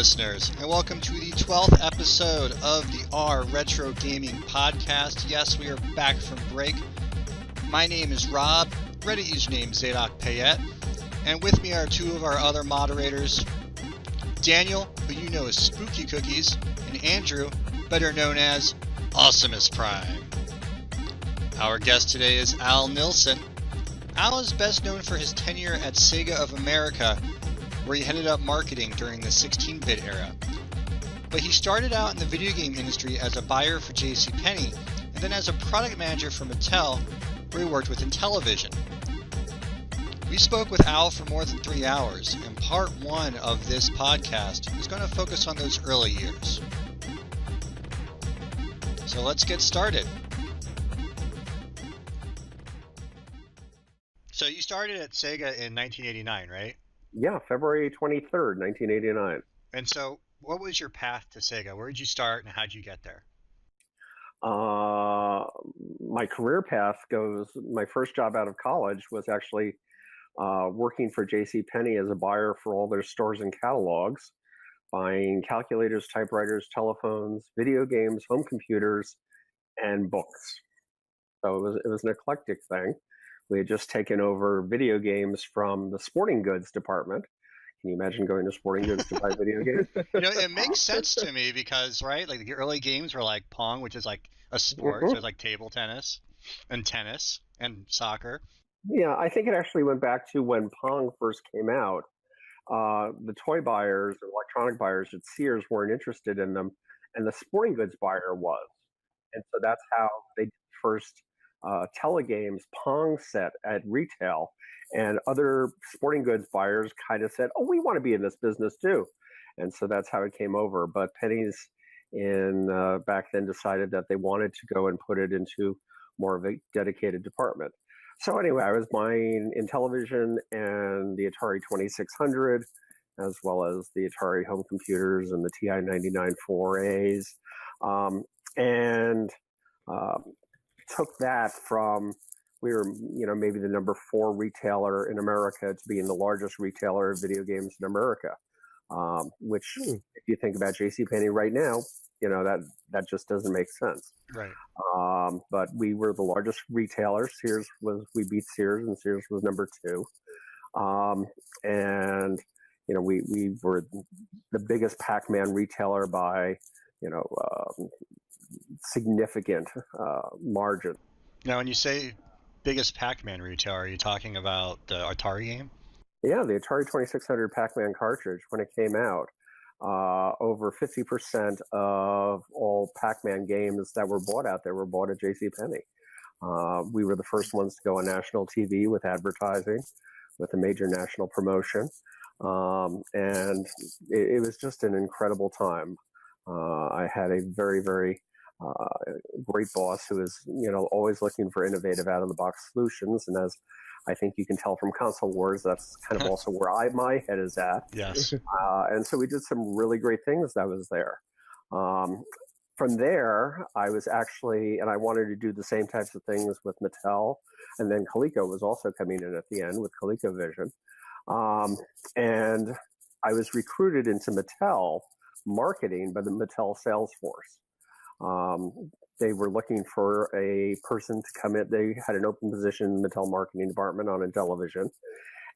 listeners, and welcome to the 12th episode of the R Retro Gaming Podcast. Yes, we are back from break. My name is Rob, Reddit username Zadok Payette, and with me are two of our other moderators, Daniel, who you know as Spooky Cookies, and Andrew, better known as Awesomus Prime. Our guest today is Al Nilsen. Al is best known for his tenure at Sega of America, where he headed up marketing during the 16-bit era. But he started out in the video game industry as a buyer for JCPenney, and then as a product manager for Mattel, where he worked with Intellivision. We spoke with Al for more than 3 hours, and part one of this podcast is going to focus on those early years. So let's get started. So you started at Sega in 1989, right? Yeah, February 23rd, 1989. And so what was your path to Sega? Where did you start and how did you get there? My career path goes, my first job out of college was actually working for JCPenney as a buyer for all their stores and catalogs, buying calculators, typewriters, telephones, video games, home computers, and books. So it was an eclectic thing. We had just taken over video games from the sporting goods department. Can you imagine going to sporting goods to buy video games? You know, it makes sense to me because, right, like the early games were like Pong, which is like a sport. So it's like table tennis and soccer. Yeah, I think it actually went back to when Pong first came out. The toy buyers, electronic buyers at Sears weren't interested in them, and the sporting goods buyer was. And so that's how they first telegames Pong set at retail, and other sporting goods buyers kind of said, oh, we want to be in this business too. And so that's how it came over. But Penney's back then decided that they wanted to go and put it into more of a dedicated department. So anyway, I was buying Intellivision and the Atari 2600, as well as the Atari home computers and the TI-99 4As, and took that from, we were, maybe the number 4 retailer in America to being the largest retailer of video games in America, which if you think about JCPenney right now, that just doesn't make sense. Right. But we were the largest retailer. We beat Sears, and Sears was number 2. And, we were the biggest Pac-Man retailer by, significant margin. Now, when you say biggest Pac-Man retailer, are you talking about the Atari game? Yeah, the Atari 2600 Pac-Man cartridge, when it came out, over 50% of all Pac-Man games that were bought out there were bought at JCPenney. We were the first ones to go on national TV with advertising, with a major national promotion. And it was just an incredible time. I had a very, very great boss who was, always looking for innovative out-of-the-box solutions. And as I think you can tell from Console Wars, that's kind of also where my head is at. Yes. And so we did some really great things that was there. From there, I was actually, and I wanted to do the same types of things with Mattel. And then Kalinske was also coming in at the end with ColecoVision. And I was recruited into Mattel marketing by the Mattel sales force. They were looking for a person to come in. They had an open position in the Mattel marketing department on Intellivision,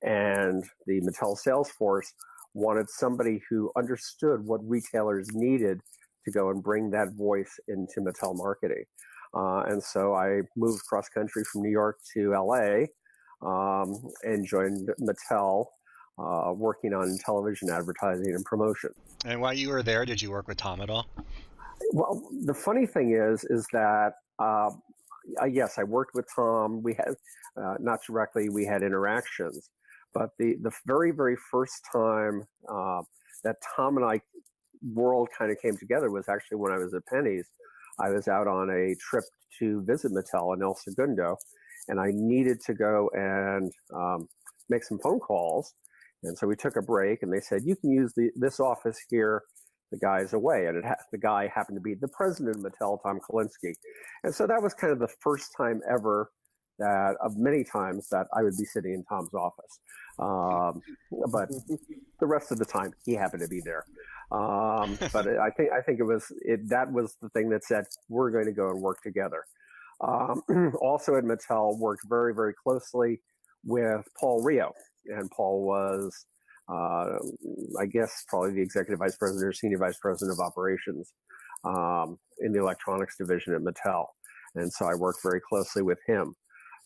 and the Mattel sales force wanted somebody who understood what retailers needed to go and bring that voice into Mattel marketing. And so I moved cross country from New York to LA and joined Mattel, working on television advertising and promotion. And while you were there, did you work with Tom at all? Well, the funny thing is that, yes, I worked with Tom. We had, not directly, we had interactions. But the very, very first time that Tom and I world kind of came together was actually when I was at Penney's. I was out on a trip to visit Mattel in El Segundo, and I needed to go and make some phone calls. And so we took a break, and they said, you can use this office here. The guy's away, and the guy happened to be the president of Mattel, Tom Kalinske. And so that was kind of the first time ever of many times that I would be sitting in Tom's office. But the rest of the time, he happened to be there. But I think that was the thing that said we're going to go and work together. Also at Mattel, worked very, very closely with Paul Rio, and Paul was, I guess, probably the executive vice president or senior vice president of operations in the electronics division at Mattel, and so I worked very closely with him.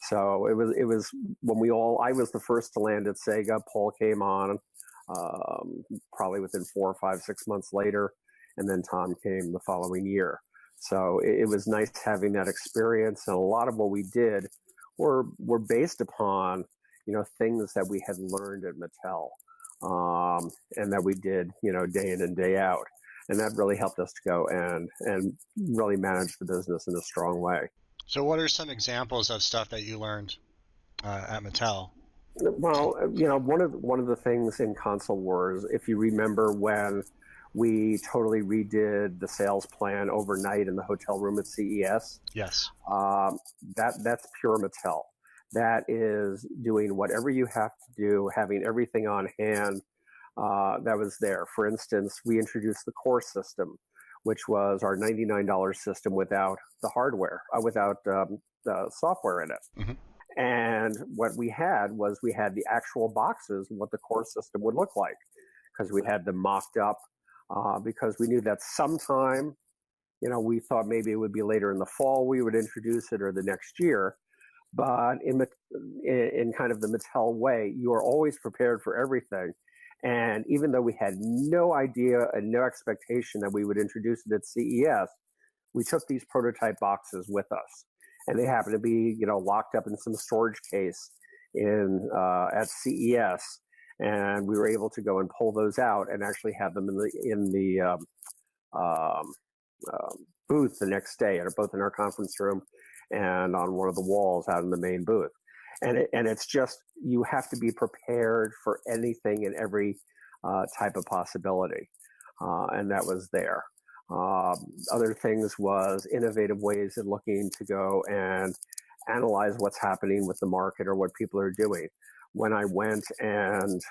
So it was when I was the first to land at Sega. Paul came on probably within 4 or 5, 6 months later, and then Tom came the following year. So it was nice having that experience, and a lot of what we did were based upon things that we had learned at Mattel, and that we did day in and day out, and that really helped us to go and really manage the business in a strong way. So what are some examples of stuff that you learned at Mattel? Well, one of the things in Console Wars, if you remember when we totally redid the sales plan overnight in the hotel room at CES. Yes. That's pure Mattel. That is doing whatever you have to do, having everything on hand that was there. For instance, we introduced the core system, which was our $99 system without the hardware, without the software in it. Mm-hmm. And what we had was the actual boxes, what the core system would look like, because we had them mocked up, because we knew that sometime, we thought maybe it would be later in the fall we would introduce it or the next year. But in kind of the Mattel way, you are always prepared for everything. And even though we had no idea and no expectation that we would introduce it at CES, we took these prototype boxes with us. And they happened to be, locked up in some storage case at CES. And we were able to go and pull those out and actually have them in the booth the next day, both in our conference room and on one of the walls out in the main booth. And it's just, you have to be prepared for anything and every type of possibility. And that was there. Other things was innovative ways of looking to go and analyze what's happening with the market or what people are doing. When I went and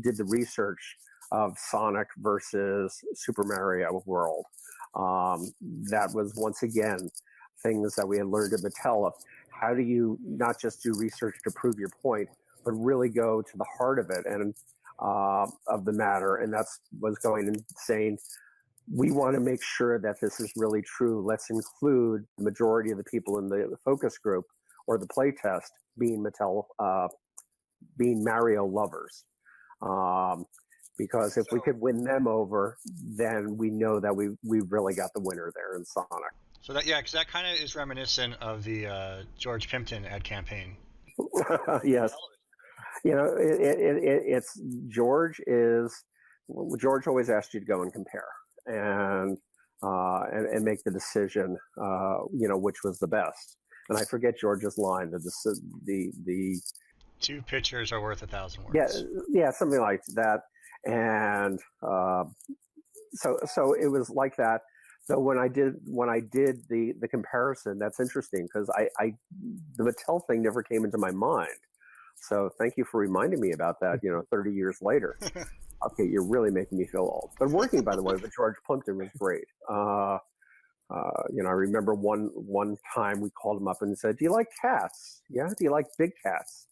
did the research of Sonic versus Super Mario World, that was once again things that we had learned at Mattel of how do you not just do research to prove your point, but really go to the heart of it and of the matter. And that's was going and saying, we want to make sure that this is really true. Let's include the majority of the people in the focus group or the play test being Mattel, being Mario lovers. Because if we could win them over, then we know that we really got the winner there in Sonic. So because that kind of is reminiscent of the George Pimpton ad campaign. Yes. It's George always asked you to go and compare and make the decision, which was the best. And I forget George's line that the 2 pictures are worth 1,000 words. Yeah, something like that. And so it was like that. So when I did the comparison, that's interesting because the Mattel thing never came into my mind. So thank you for reminding me about that. 30 years later. Okay, you're really making me feel old. But working, by the way, with George Plimpton was great. I remember one time we called him up and said, "Do you like cats? Yeah. Do you like big cats?"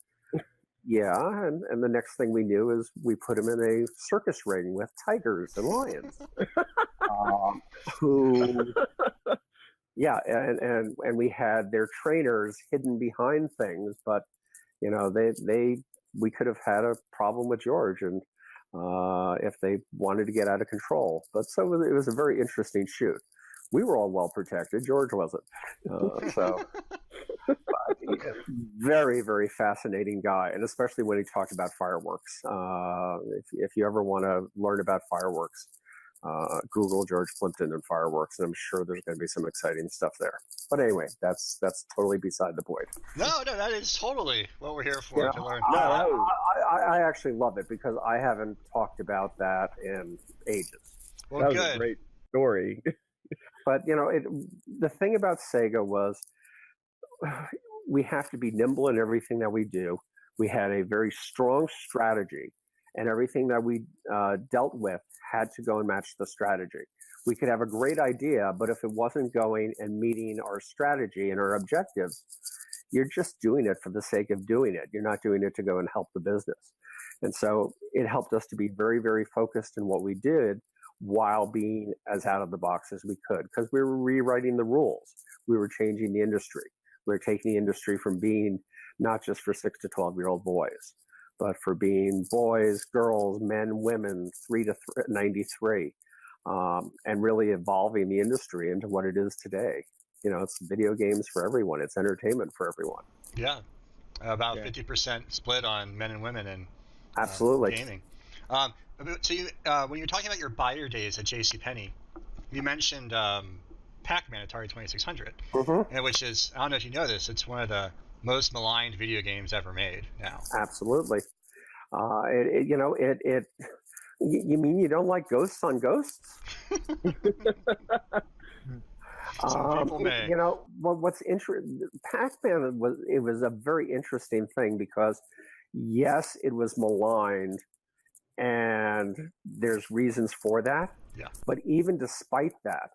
Yeah, and the next thing we knew is we put him in a circus ring with tigers and lions. And we had their trainers hidden behind things, but we could have had a problem with George, and if they wanted to get out of control. But so it was a very interesting shoot. We were all well protected. George wasn't. Very, very fascinating guy, and especially when he talked about fireworks. If you ever want to learn about fireworks, Google George Plimpton and fireworks, and I'm sure there's going to be some exciting stuff there. But anyway, that's totally beside the point. No, that is totally what we're here for, to learn. I actually love it because I haven't talked about that in ages. Well, that was good. a great story. But the thing about Sega was we have to be nimble in everything that we do. We had a very strong strategy, and everything that we dealt with had to go and match the strategy. We could have a great idea, but if it wasn't going and meeting our strategy and our objectives, you're just doing it for the sake of doing it. You're not doing it to go and help the business. And so it helped us to be very, very focused in what we did while being as out of the box as we could, because we were rewriting the rules. We were changing the industry. We were taking the industry from being not just for 6 to 12-year-old boys, but for being boys, girls, men, women, 3 to 93, and really evolving the industry into what it is today. It's video games for everyone. It's entertainment for everyone. Yeah, about 50% split on men and women in absolutely gaming. So you, when you're talking about your buyer days at JCPenney, you mentioned Pac-Man, Atari 2600, which is, I don't know if you know this, it's one of the most maligned video games ever made now. Absolutely. You mean you don't like ghosts on ghosts? People may. What's interesting, Pac-Man was a very interesting thing because, yes, it was maligned, and there's reasons for that. Yeah. But even despite that,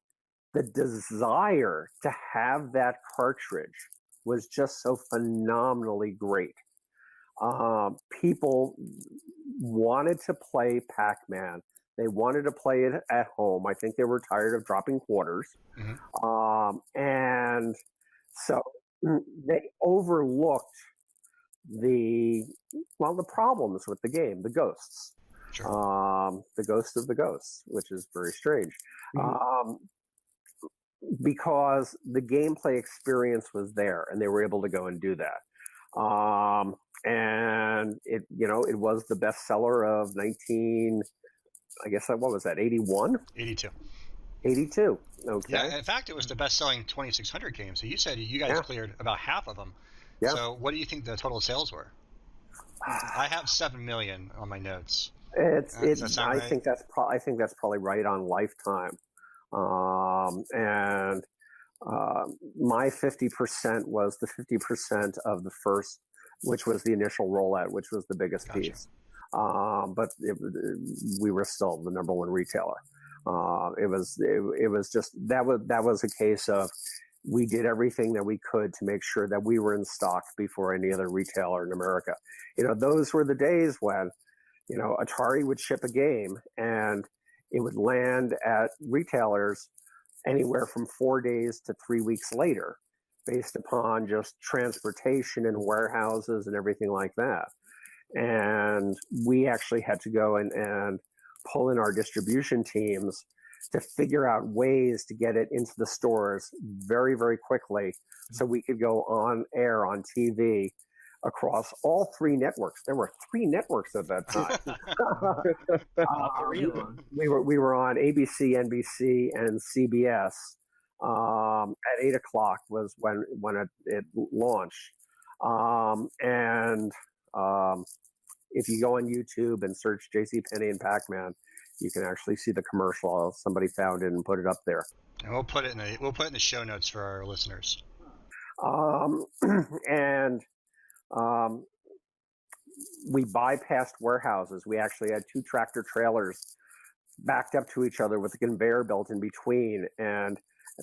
the desire to have that cartridge was just so phenomenally great. People wanted to play Pac-Man. They wanted to play it at home. I think they were tired of dropping quarters. And so they overlooked the problems with the game, the ghosts. Sure. The ghost of the ghosts, which is very strange. Because the gameplay experience was there and they were able to go and do that. And it was the bestseller of 81? 82. Okay. Yeah, in fact, it was the best-selling 2600 game. So you said you guys cleared about half of them. Yeah. So what do you think the total sales were? I have 7 million on my notes. I think that's probably right on Lifetime. And my 50% was the 50% of the first, which was the initial rollout, which was the biggest piece. But we were still the number one retailer. It was just that was a case of we did everything that we could to make sure that we were in stock before any other retailer in America. Those were the days when Atari would ship a game and it would land at retailers anywhere from 4 days to 3 weeks later, based upon just transportation and warehouses and everything like that. And we actually had to go and pull in our distribution teams to figure out ways to get it into the stores very, very quickly so we could go on air on TV across all 3 networks. There were 3 networks at that time. We were on ABC, NBC, and CBS. At 8 o'clock was when it launched. If you go on YouTube and search JCPenney and Pac-Man, you can actually see the commercial. Somebody found it and put it up there. And we'll put it in the show notes for our listeners. We bypassed warehouses. We actually had 2 tractor trailers backed up to each other with a conveyor belt in between, and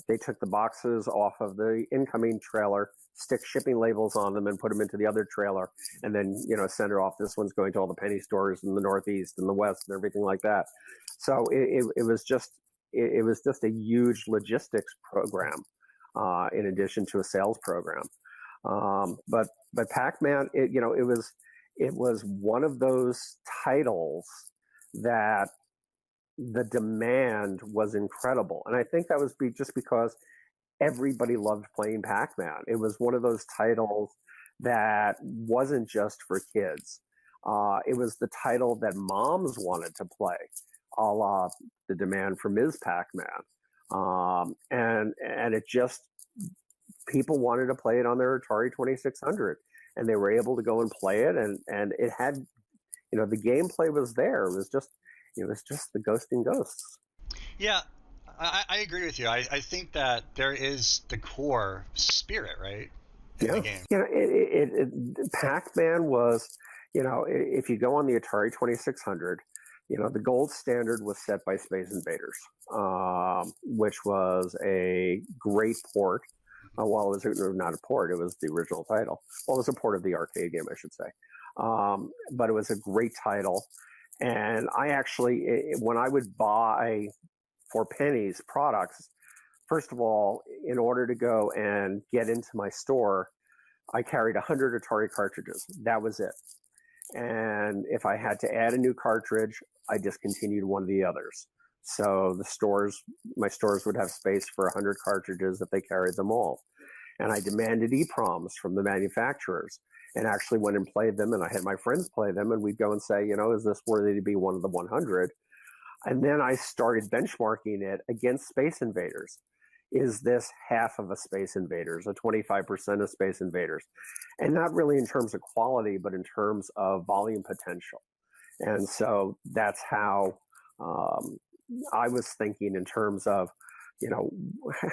they took the boxes off of the incoming trailer, stick shipping labels on them, and put them into the other trailer, and then send it off. This one's going to all the Penney stores in the Northeast and the West and everything like that. So it was just a huge logistics program, in addition to a sales program. But Pac-Man, it was one of those titles that the demand was incredible. And I think that was just because everybody loved playing Pac-Man. It was one of those titles that wasn't just for kids. It was the title that moms wanted to play, a la the demand for Ms. Pac-Man. And it just, people wanted to play it on their Atari 2600, and they were able to go and play it. And it had, the gameplay was there. It was just the ghosting ghosts. Yeah, I agree with you. I think that there is the core spirit, right, in the game. Pac-Man was, if you go on the Atari 2600, The gold standard was set by Space Invaders, which was a great port. Well, it was not a port; it was the original title. Well, it was a port of the arcade game, I should say. But it was a great title, and I actually, when I would buy for pennies products, first of all, in order to go and get into my store, I carried 100 Atari cartridges. That was it. And if I had to add a new cartridge, I discontinued one of the others. So my stores would have space for 100 cartridges if they carried them all. And I demanded EPROMs from the manufacturers and actually went and played them. And I had my friends play them, and we'd go and say, is this worthy to be one of the 100? And then I started benchmarking it against Space Invaders. Is this half of a Space Invaders, a 25% of Space Invaders? And not really in terms of quality, but in terms of volume potential. And so that's how I was thinking in terms of,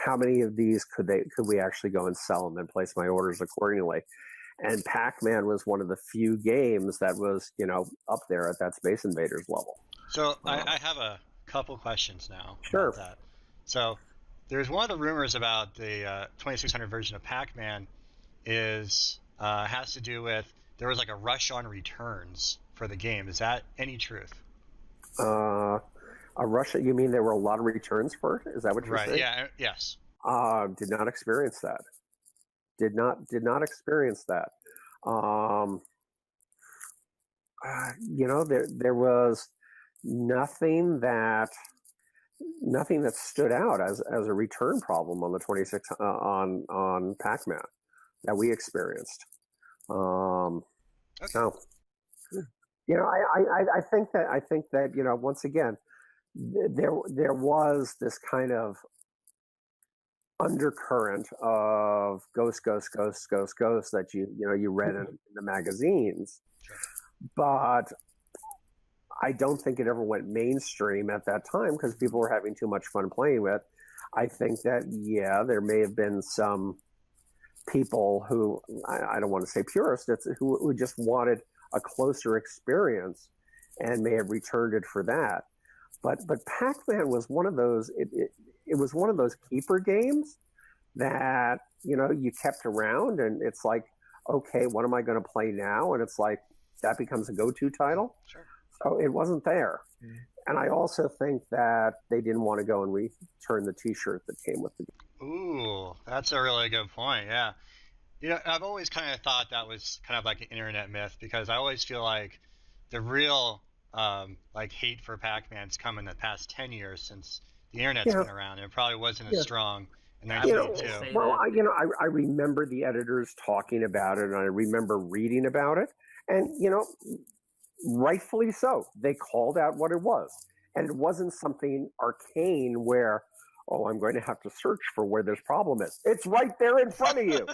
how many of these could we actually go and sell and then place my orders accordingly. And Pac-Man was one of the few games that was, up there at that Space Invaders level. So I have a couple questions now. Sure. About that. So there's one of the rumors about the 2600 version of Pac-Man has to do with there was like a rush on returns for the game. Is that any truth? A rush? You mean there were a lot of returns for it? Is that what you're saying? Right. Yeah. Yes. Did not experience that. Did not experience that. There was nothing that stood out as a return problem on the 26 on Pac-Man that we experienced. Okay. So, I think that once again there was this kind of undercurrent of ghost that you read in the magazines, Sure. but I don't think it ever went mainstream at that time because people were having too much fun playing with. I think that, there may have been some people who, I don't want to say purists, who just wanted a closer experience and may have returned it for that. But Pac-Man was one of those, it was one of those keeper games that, you kept around and it's like, okay, what am I going to play now? And it's like, that becomes a go-to title. Sure. So it wasn't there. Mm-hmm. And I also think that they didn't want to go and return the T-shirt that came with the game. Ooh, that's a really good point. Yeah. I've always kind of thought that was kind of like an internet myth because I always feel like the real hate for Pac-Man's come in the past 10 years since the internet's been around. And it probably wasn't as strong in 1992. Well, I remember the editors talking about it, and I remember reading about it, and rightfully so. They called out what it was, and it wasn't something arcane where, oh, I'm going to have to search for where this problem is. It's right there in front of you.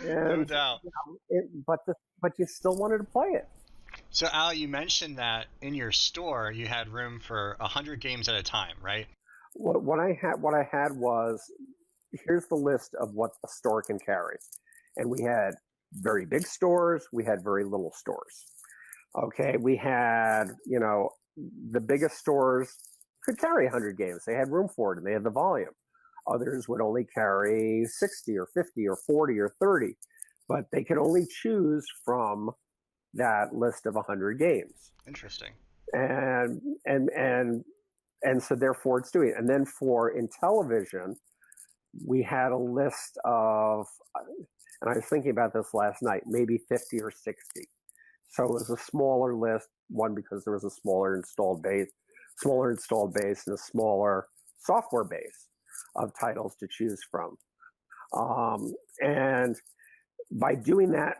No doubt. But you still wanted to play it. So, Al, you mentioned that in your store you had room for 100 games at a time, right? What I had was, here's the list of what a store can carry, and we had very big stores. We had very little stores. Okay, we had the biggest stores could carry 100 games. They had room for it, and they had the volume. Others would only carry 60 or 50 or 40 or 30, but they could only choose from that list of 100 games. Interesting. And so therefore it's doing it. And then for Intellivision, we had a list of, and I was thinking about this last night, maybe 50 or 60. So it was a smaller list, one, because there was a smaller installed base and a smaller software base of titles to choose from. And by doing that,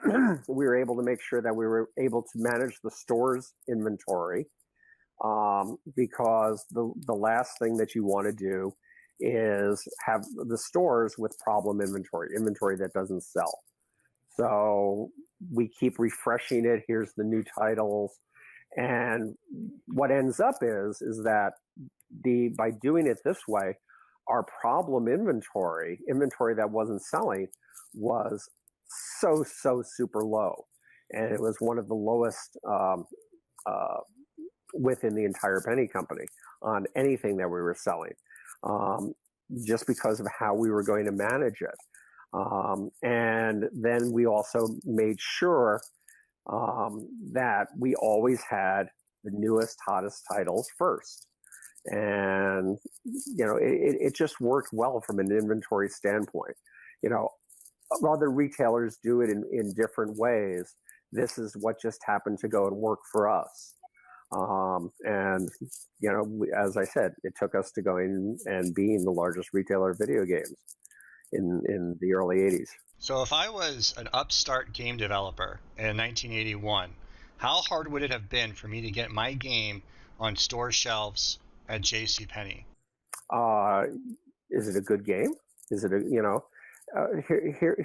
we were able to make sure that we were able to manage the store's inventory, because the last thing that you want to do is have the stores with problem inventory that doesn't sell. So we keep refreshing it. Here's the new titles. And what ends up is that by doing it this way, our problem inventory that wasn't selling, was so super low. And it was one of the lowest within the entire Penney company on anything that we were selling, just because of how we were going to manage it. And then we also made sure that we always had the newest, hottest titles first. And, it just worked well from an inventory standpoint. Other retailers do it in different ways. This is what just happened to go and work for us. And, as I said, it took us to going and being the largest retailer of video games in the early 80s. So if I was an upstart game developer in 1981, how hard would it have been for me to get my game on store shelves at JCPenney? Is it a good game? Is it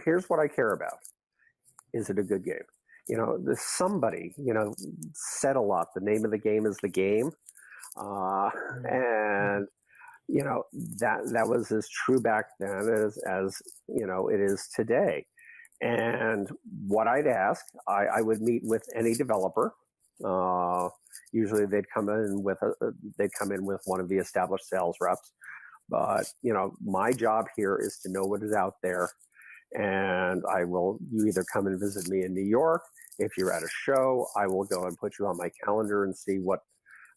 here's what I care about. Is it a good game? Somebody, said a lot. The name of the game is the game. And, that was as true back then as it is today. And what I'd ask, I would meet with any developer. Usually they'd come in with one of the established sales reps. But, my job here is to know what is out there. And you either come and visit me in New York. If you're at a show, I will go and put you on my calendar and see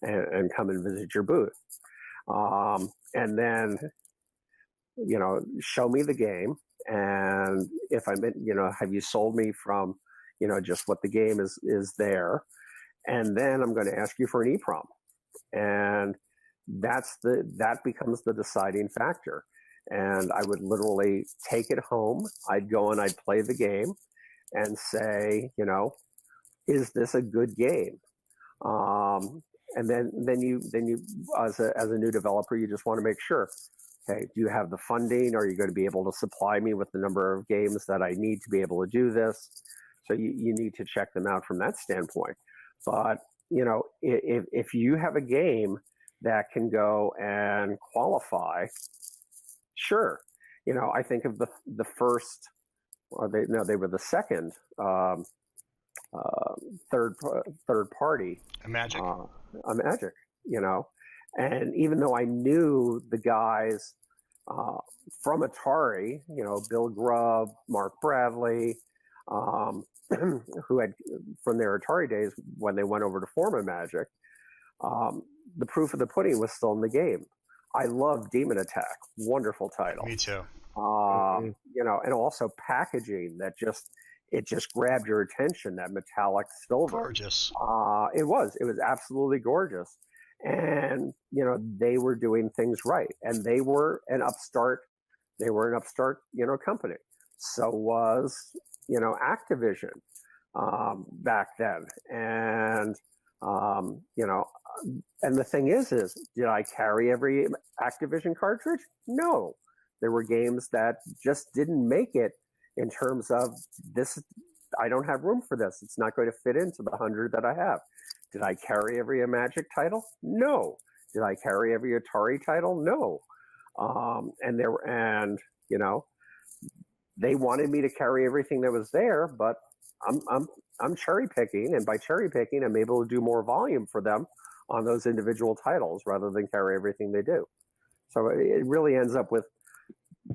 and come and visit your booth. And then, show me the game. And if have you sold me from, just what the game is there? And then I'm going to ask you for an EEPROM. And that becomes the deciding factor. And I would literally take it home. I'd go and I'd play the game and say, is this a good game? And then you as a new developer, you just want to make sure, okay, do you have the funding? Are you going to be able to supply me with the number of games that I need to be able to do this? So you need to check them out from that standpoint. But, if you have a game that can go and qualify, sure. I think of the first, they were the second third party. A Magic. A Magic, and even though I knew the guys from Atari, Bill Grubb, Mark Bradley, who had from their Atari days when they went over to form a Magic, the proof of the pudding was still in the game. I love Demon Attack, wonderful title. Me too. And also packaging that just grabbed your attention, that metallic silver. Gorgeous. It was absolutely gorgeous. And, they were doing things right. And they were an upstart company. So was, Activision, back then. And, and the thing is, did I carry every Activision cartridge? No. There were games that just didn't make it in terms of this. I don't have room for this. It's not going to fit into the 100 that I have. Did I carry every Magic title? No. Did I carry every Atari title? No. They wanted me to carry everything that was there, but I'm cherry picking, and by cherry picking, I'm able to do more volume for them on those individual titles rather than carry everything they do. So it really ends up with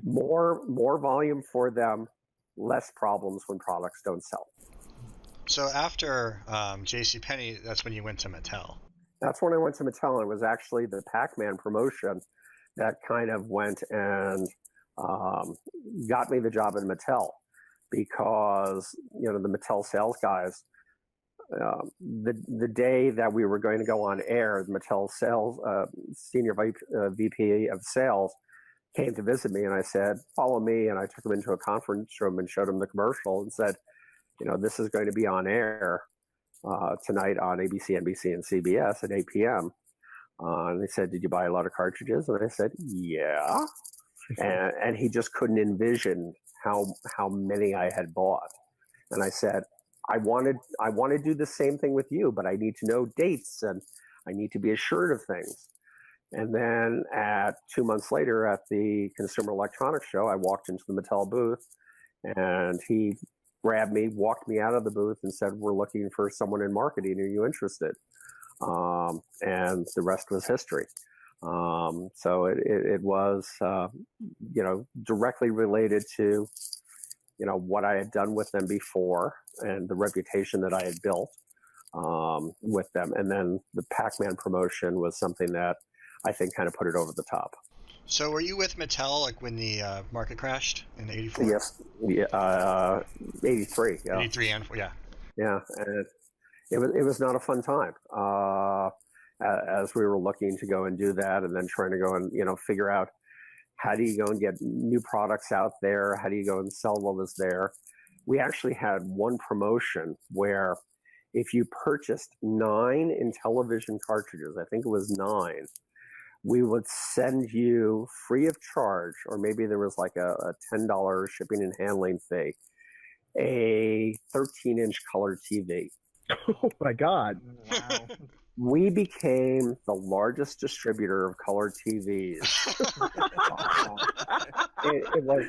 more volume for them, less problems when products don't sell. So after JCPenney, that's when you went to Mattel. That's when I went to Mattel, and it was actually the Pac-Man promotion that kind of went and got me the job at Mattel, because the Mattel sales guys, the day that we were going to go on air, the Mattel sales senior VP of sales came to visit me, and I said, follow me. And I took him into a conference room and showed him the commercial and said, this is going to be on air tonight on ABC, NBC, and CBS at 8 p.m. And they said, did you buy a lot of cartridges? And I said, yeah. And he just couldn't envision how many I had bought. And I said, I want to do the same thing with you, but I need to know dates and I need to be assured of things. And then 2 months later at the Consumer Electronics Show, I walked into the Mattel booth, and he grabbed me, walked me out of the booth, and said, we're looking for someone in marketing. Are you interested? and the rest was history. So it was, directly related to, what I had done with them before and the reputation that I had built with them. And then the Pac-Man promotion was something that I think kind of put it over the top. So were you with Mattel like when the market crashed in '84? Yes, 83. Yeah. 83 and yeah. Yeah, and it was not a fun time as we were looking to go and do that, and then trying to go and figure out how do you go and get new products out there, how do you go and sell what was there. We actually had one promotion where if you purchased 9 Intellivision cartridges, I think it was 9, we would send you free of charge, or maybe there was like a $10 shipping and handling fee, a 13-inch color TV. Oh my God! Wow. We became the largest distributor of color TVs. It was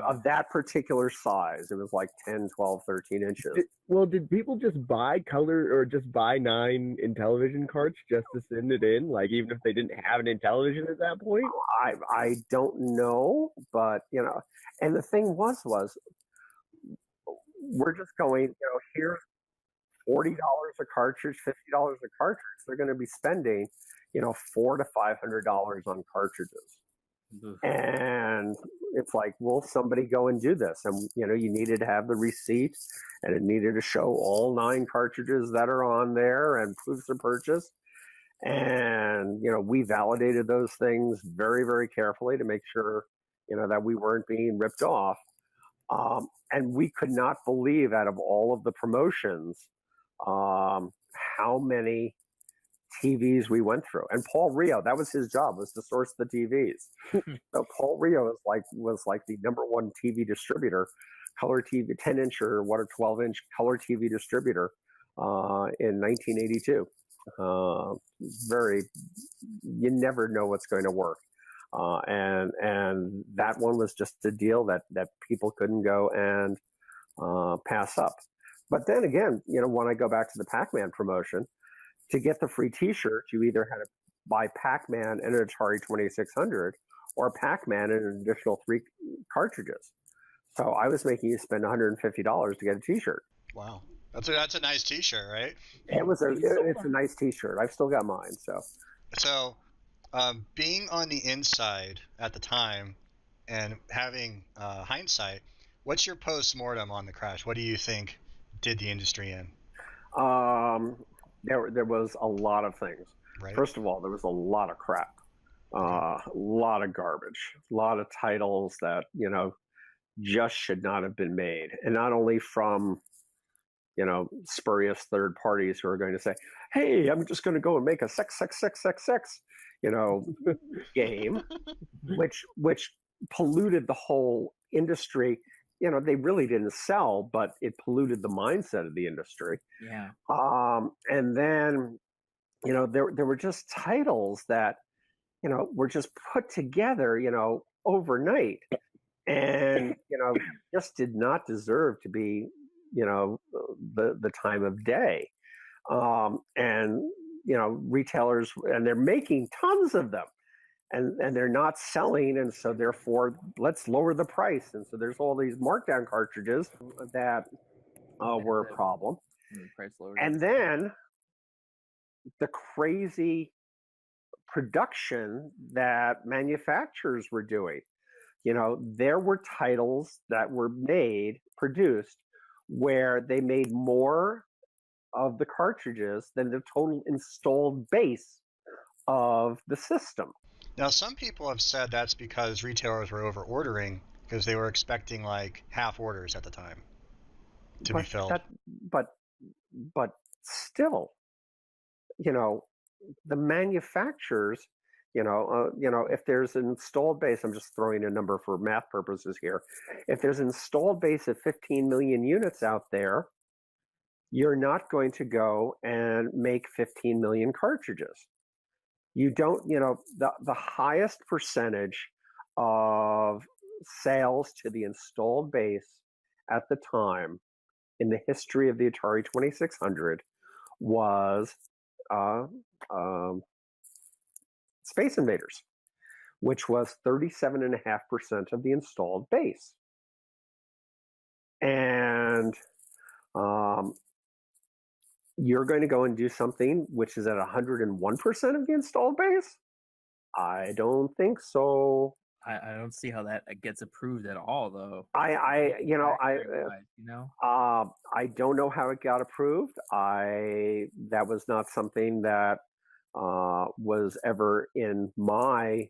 of that particular size. It was like 10, 12, 13 inches. Did people just buy color or just buy 9 Intellivision carts just to send it in? Like, even if they didn't have an Intellivision at that point? I don't know, but, and the thing was we're just going, here's $40 a cartridge, $50 a cartridge. They're going to be spending, $400 to $500 on cartridges. Mm-hmm. And it's like, will somebody go and do this? And, you needed to have the receipt, and it needed to show all 9 cartridges that are on there and proofs of purchase. And, we validated those things very, very carefully to make sure, that we weren't being ripped off. And we could not believe, out of all of the promotions, how many TVs we went through. And Paul Rio, that was his job, was to source the TVs. So Paul Rio was like the number one TV distributor, color TV, 10-inch or 12-inch color TV distributor in 1982. You never know what's going to work. And that one was just a deal that people couldn't go and pass up. But then again, when I go back to the Pac-Man promotion, to get the free T-shirt, you either had to buy Pac-Man and an Atari 2600, or Pac-Man and an additional 3 cartridges. So I was making you spend $150 to get a T-shirt. Wow, that's a nice T-shirt, right? It's a nice T-shirt. I've still got mine. So being on the inside at the time and having hindsight, what's your post-mortem on the crash? What do you think did the industry in? There was a lot of things. Right. First of all, there was a lot of crap, a lot of garbage, a lot of titles that just should not have been made, and not only from spurious third parties who are going to say, "Hey, I'm just going to go and make a sex, game," which polluted the whole industry. They really didn't sell, but it polluted the mindset of the industry. Yeah. And then, there were just titles that, were just put together, overnight, and, just did not deserve to be, the time of day. And, retailers, and they're making tons of them. And they're not selling, and so therefore let's lower the price. And so there's all these markdown cartridges that were a problem. And then the crazy production that manufacturers were doing. There were titles that were produced, where they made more of the cartridges than the total installed base of the system. Now, some people have said that's because retailers were over-ordering because they were expecting like half orders at the time to be filled. But still, the manufacturers, if there's an installed base, I'm just throwing a number for math purposes here. If there's an installed base of 15 million units out there, you're not going to go and make 15 million cartridges. You don't, the highest percentage of sales to the installed base at the time in the history of the Atari 2600 was Space Invaders, which was 37.5% of the installed base. And you're going to go and do something which is at 101% of the installed base? I don't think so. I don't see how that gets approved at all, though. I don't know how it got approved. That was not something that was ever in my.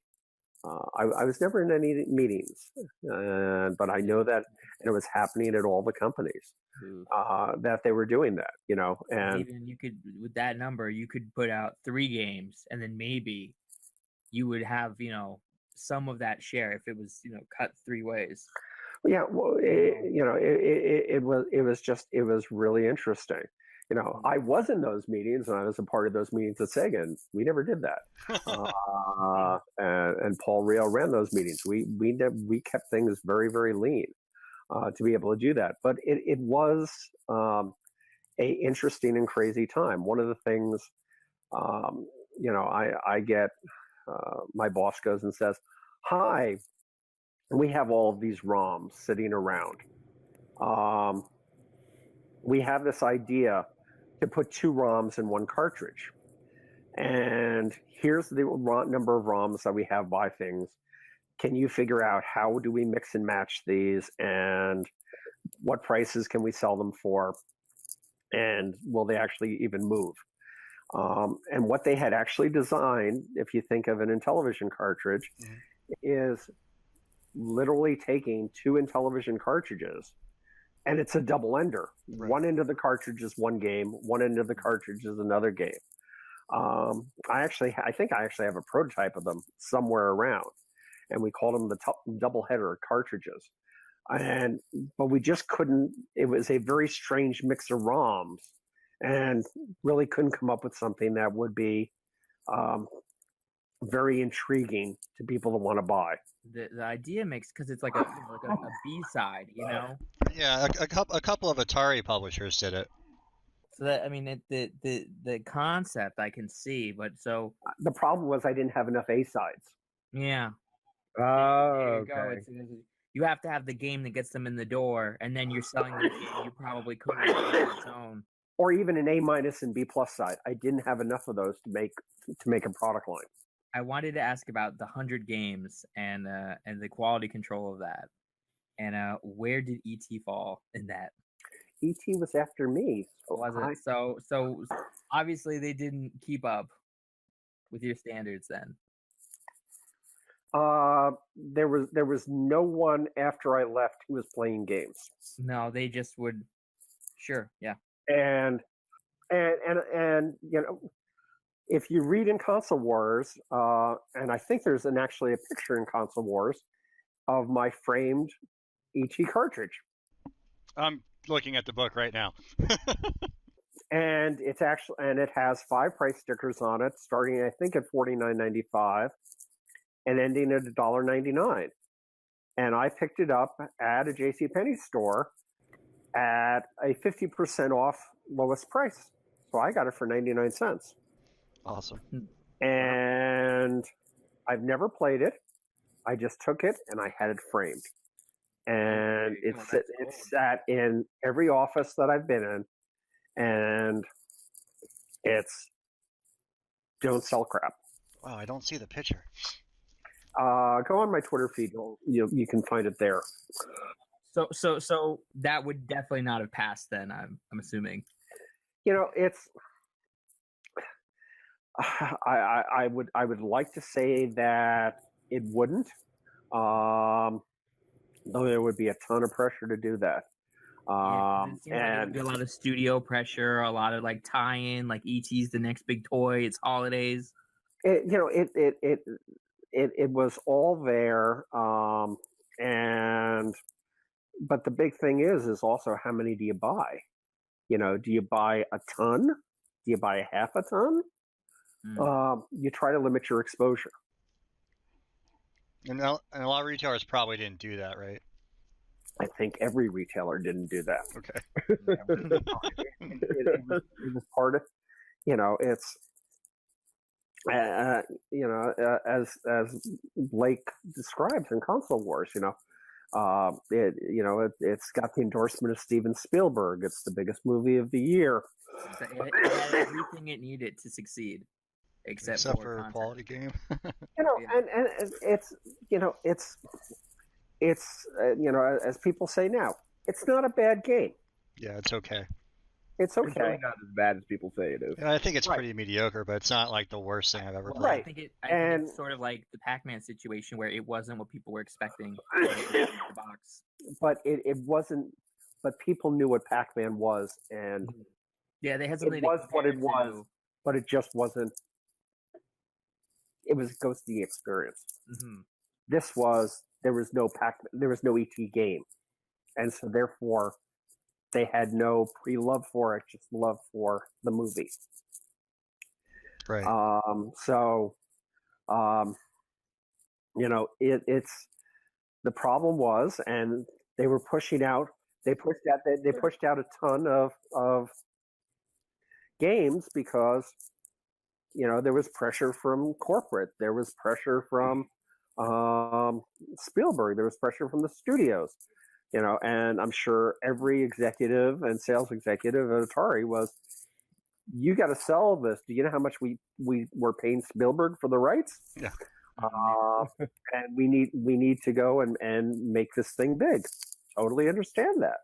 I was never in any meetings, but I know that it was happening at all the companies that they were doing that. And even you could, with that number, you could put out 3 games, and then maybe you would have some of that share if it was cut 3 ways. Yeah, well, it was really interesting. I was in those meetings, and I was a part of those meetings at Sega, and we never did that. And Paul Rio ran those meetings. We kept things very, very lean to be able to do that. But it was a interesting and crazy time. One of the things, I get. My boss goes and says, "Hi, we have all of these ROMs sitting around. We have this idea to put 2 ROMs in 1 cartridge. And here's the number of ROMs that we have by things. Can you figure out how do we mix and match these, and what prices can we sell them for? And will they actually even move?" And what they had actually designed, if you think of an Intellivision cartridge, is literally taking 2 Intellivision cartridges, and it's a double ender. Right. One end of the cartridge is one game, one end of the cartridge is another game. I think I actually have a prototype of them somewhere around, and we called them the double header cartridges. But we just couldn't. It was a very strange mix of ROMs. And really couldn't come up with something that would be very intriguing to people to want to buy. The idea makes, because it's like a B-side, Yeah, a couple of Atari publishers did it. So that the concept I can see, but so the problem was I didn't have enough A-sides. Yeah. Oh, there you go. You have to have the game that gets them in the door, and then you're selling the game you probably couldn't on its own. Or even an A- and B+ side. I didn't have enough of those to make a product line. I wanted to ask about the 100 games and the quality control of that, and where did ET fall in that? ET was after me. Was it? So obviously they didn't keep up with your standards then. There was no one after I left who was playing games. No, they just would. Sure, yeah. And if you read in Console Wars, and I think there's actually a picture in Console Wars of my framed ET cartridge. I'm looking at the book right now. And it has 5 price stickers on it, starting I think at $49.95 and ending at $1.99. And I picked it up at a JCPenney store at a 50% off lowest price. So I got it for 99 cents. Awesome. And I've never played it. I just took it and I had it framed. And it's sat in every office that I've been in. And it's don't sell crap. Wow, I don't see the picture. Go on my Twitter feed. You can find it there. So that would definitely not have passed then. I'm assuming. It's. I would like to say that it wouldn't, though there would be a ton of pressure to do that. It seems like there would be a lot of studio pressure, a lot of like tie-in, like ET's the next big toy. It's holidays. It was all there, but the big thing is also how many do you buy? Do you buy a ton? Do you buy a half a ton? You try to limit your exposure. And a lot of retailers probably didn't do that, right? I think every retailer didn't do that. Okay. It was part of, it's As Blake describes in Console Wars, it's got the endorsement of Steven Spielberg. It's the biggest movie of the year. It had everything it needed to succeed, except for a quality game. And it's as people say now, it's not a bad game. Yeah, it's okay. It's okay. It's really not as bad as people say it is. Yeah, I think it's pretty mediocre, but it's not like the worst thing I've ever played. I think it's sort of like the Pac-Man situation where it wasn't what people were expecting in the box. But it wasn't. But people knew what Pac-Man was, and yeah, they had something. It was what it was, but it just wasn't. It was Ghost of the Experience. Mm-hmm. There was no ET game, and so therefore they had no pre-love for it, just love for the movie. Right. It's the problem was, and they were pushing out. They pushed out a ton of games because there was pressure from corporate, there was pressure from Spielberg, there was pressure from the studios. And I'm sure every executive and sales executive at Atari was, you got to sell this. Do you know how much we were paying Spielberg for the rights? Yeah. And we need to go and make this thing big. Totally understand that.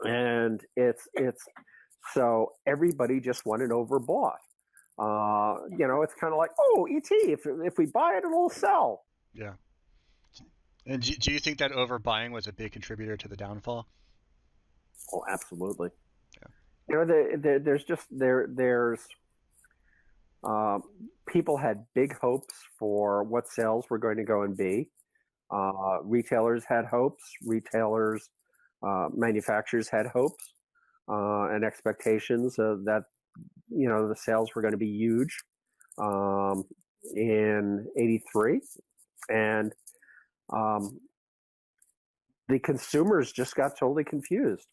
And it's so everybody just went and overbought. It's kind of like, oh, ET, if we buy it, it'll sell. Yeah. And do you think that overbuying was a big contributor to the downfall? Oh, absolutely. Yeah. There's people had big hopes for what sales were going to go and be. Retailers had hopes. Manufacturers had hopes and expectations that the sales were going to be huge in '83, and the consumers just got totally confused.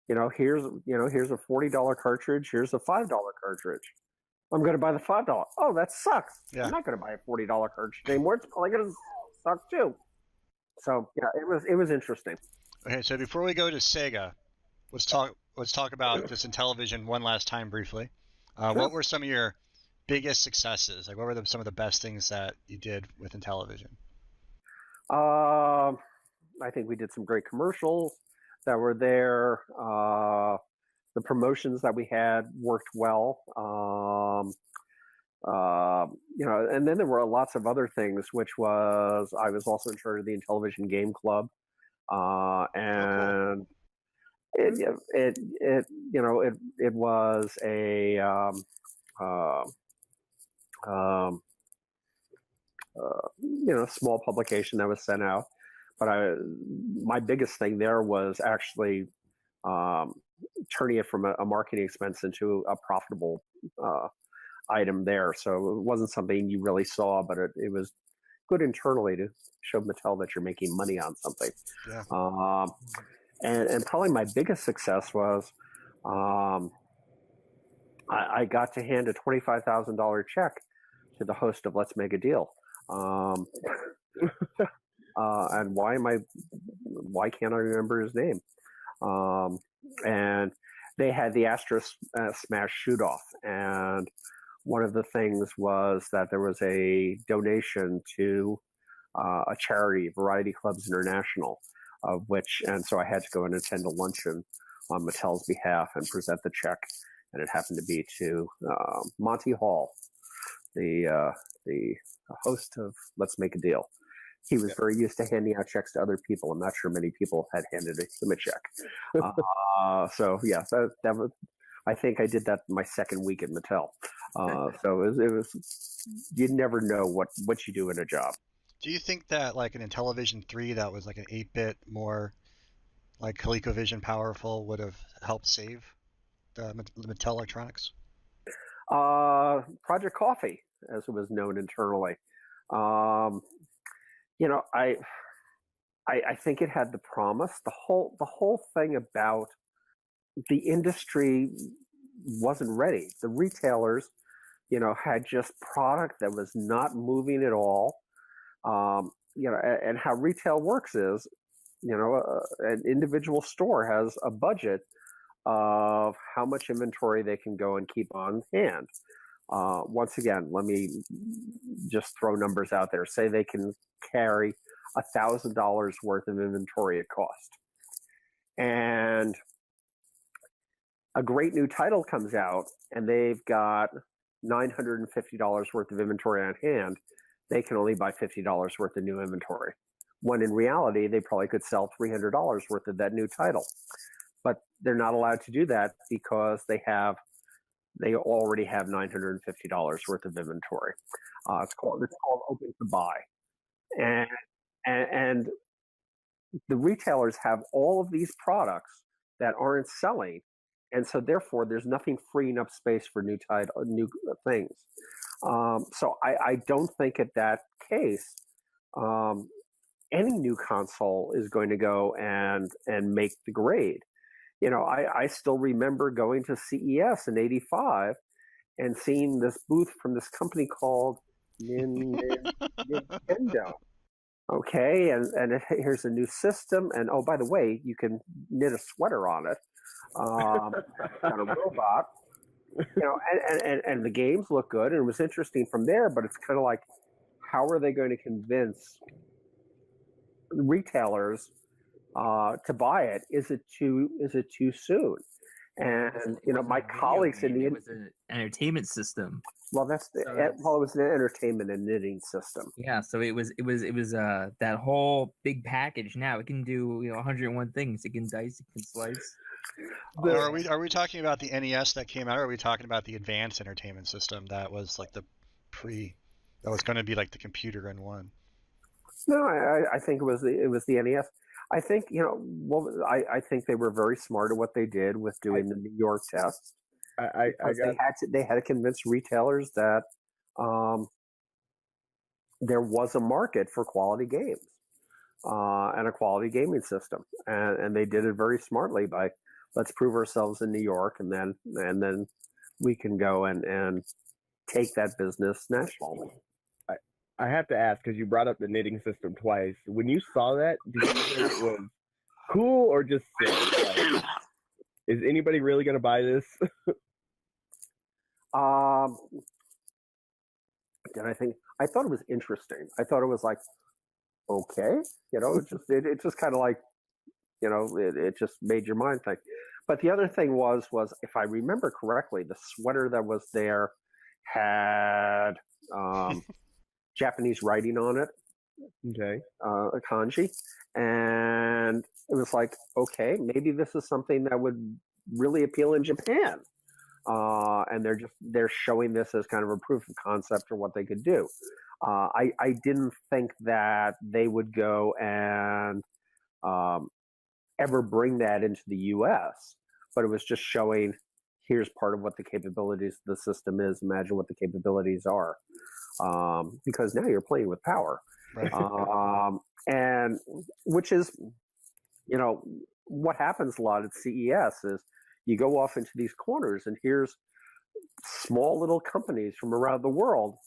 Here's a $40 cartridge. Here's a $5 cartridge. I'm going to buy the $5. Oh, that sucks. Yeah. I'm not going to buy a $40 cartridge anymore. It's probably going to suck too. So yeah, it was interesting. Okay, so before we go to Sega, let's talk about this Intellivision one last time briefly. Sure. What were some of your biggest successes? Like, what were some of the best things that you did with Intellivision? I think we did some great commercials that were there. The promotions that we had worked well. And then there were lots of other things, which was, I was also in charge of the Intellivision Game Club. And it was a small publication that was sent out. But my biggest thing there was actually turning it from a marketing expense into a profitable item there. So it wasn't something you really saw, but it was good internally to show Mattel that you're making money on something. Yeah. And probably my biggest success was I got to hand a $25,000 check to the host of Let's Make a Deal. And why can't I remember his name? And they had the Astro Smash shoot-off, and one of the things was that there was a donation to a charity, Variety Clubs International, and so I had to go and attend a luncheon on Mattel's behalf and present the check, and it happened to be to Monty Hall, the host of Let's Make a Deal. He was very used to handing out checks to other people. I'm not sure many people had handed him a check. So yeah, that was. I think I did that my second week at Mattel. So it was. You never know what you do in a job. Do you think that like an Intellivision 3 that was like an 8-bit more like ColecoVision powerful would have helped save the Mattel Electronics? Project Coffee, as it was known internally. I think it had the promise. The whole thing about the industry wasn't ready. The retailers had just product that was not moving at all. And how retail works is, an individual store has a budget of how much inventory they can go and keep on hand. Once again, let me just throw numbers out there. Say they can carry $1,000 worth of inventory at cost. And a great new title comes out and they've got $950 worth of inventory on hand. They can only buy $50 worth of new inventory. When in reality, they probably could sell $300 worth of that new title. But they're not allowed to do that because they already have $950 worth of inventory. It's called open to buy. And the retailers have all of these products that aren't selling, and so therefore there's nothing freeing up space for new things. So I don't think at that case any new console is going to go and make the grade. I still remember going to CES in '85 and seeing this booth from this company called Nintendo. Okay, and here's a new system, and oh, by the way, you can knit a sweater on it, on a robot, and the games look good, and it was interesting from there. But it's kind of like, how are they going to convince retailers to buy it? Is it too soon? And my colleagues in the it was an entertainment system. Well, it was an entertainment and knitting system. Yeah, so it was that whole big package. Now it can do 101 things. It can dice, it can slice. Are we talking about the NES that came out, or are we talking about the advanced entertainment system that was like that was going to be like the computer in one? No, I think it was the NES. I think I think they were very smart at what they did with doing the New York test. They had to convince retailers that there was a market for quality games and a quality gaming system, and they did it very smartly by let's prove ourselves in New York, and then we can go and take that business nationally. I have to ask, because you brought up the knitting system twice. When you saw that, did you think it was cool or just silly? Like, is anybody really going to buy this? I thought it was interesting. I thought it was like, okay, it just kind of like, it just made your mind think. But the other thing was if I remember correctly, the sweater that was there had Japanese writing on it. Okay. A kanji. And it was like, okay, maybe this is something that would really appeal in Japan. And they're showing this as kind of a proof of concept or what they could do. I didn't think that they would go and ever bring that into the US, but it was just showing here's part of what the capabilities of the system is. Imagine what the capabilities are. Because now you're playing with power. Right. And which is, what happens a lot at CES is you go off into these corners and here's small little companies from around the world.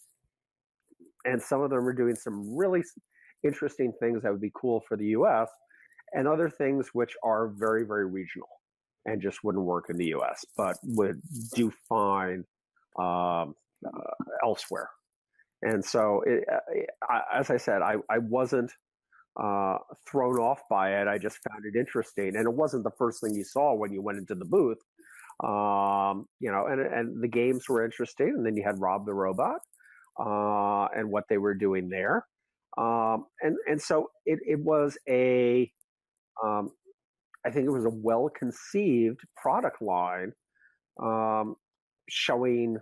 And some of them are doing some really interesting things that would be cool for the US, and other things which are very, very regional and just wouldn't work in the US, but would do fine elsewhere. And so, as I said, I wasn't thrown off by it. I just found it interesting, and it wasn't the first thing you saw when you went into the booth. And the games were interesting, and then you had Rob the Robot and what they were doing there, and so it was I think it was a well-conceived product line showing.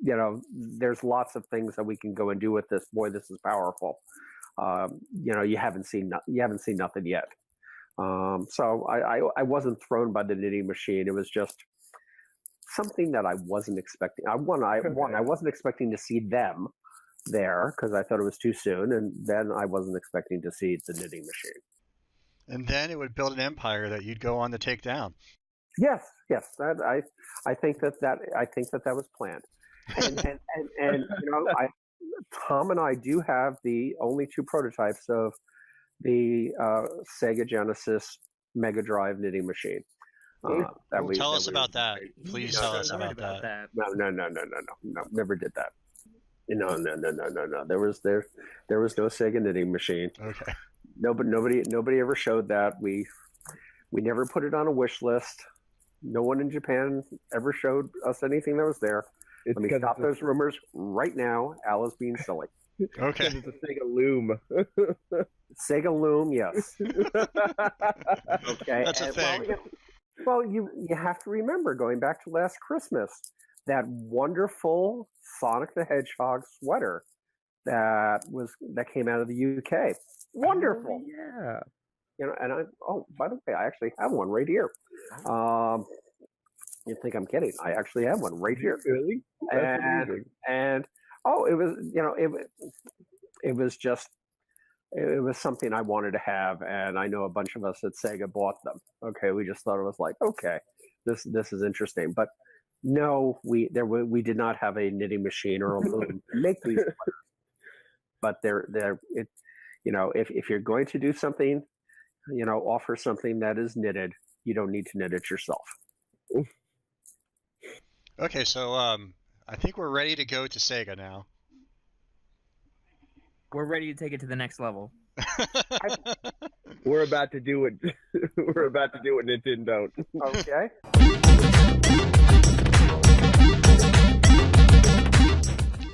There's lots of things that we can go and do with this. Boy, this is powerful. You haven't seen nothing yet. So I wasn't thrown by the knitting machine. It was just something that I wasn't expecting. I wasn't expecting to see them there because I thought it was too soon, and then I wasn't expecting to see the knitting machine. And then it would build an empire that you'd go on to take down. Yes. I think that was planned. and Tom and I do have the only 2 prototypes of the Sega Genesis Mega Drive knitting machine. Tell us about that. Please tell us about that. that. No, never did that. No. There was no Sega knitting machine. Okay. Nobody ever showed that. We never put it on a wish list. No one in Japan ever showed us anything that was there. Let me stop those rumors right now. Al is being silly. Okay. It's a Sega Loom. Sega Loom, yes. Okay. That's a thing. Well, you have to remember, going back to last Christmas, that wonderful Sonic the Hedgehog sweater that came out of the UK. Wonderful. Oh, yeah. And by the way, I actually have one right here. You think I'm kidding? I actually have one right here. Really? And it was something I wanted to have, and I know a bunch of us at Sega bought them. Okay, we just thought it was like, okay, this is interesting. But no, we did not have a knitting machine or a loom to make these sweaters. But if you're going to do something, offer something that is knitted, you don't need to knit it yourself. Okay, so I think we're ready to go to Sega now. We're ready to take it to the next level. We're about to do it. We're about to do what Nintendo. Okay.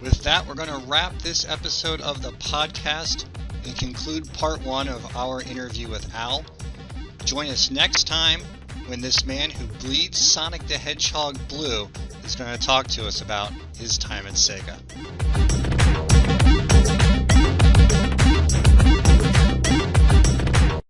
With that, we're going to wrap this episode of the podcast and conclude part 1 of our interview with Al. Join us next time when this man who bleeds Sonic the Hedgehog blue is going to talk to us about his time at Sega.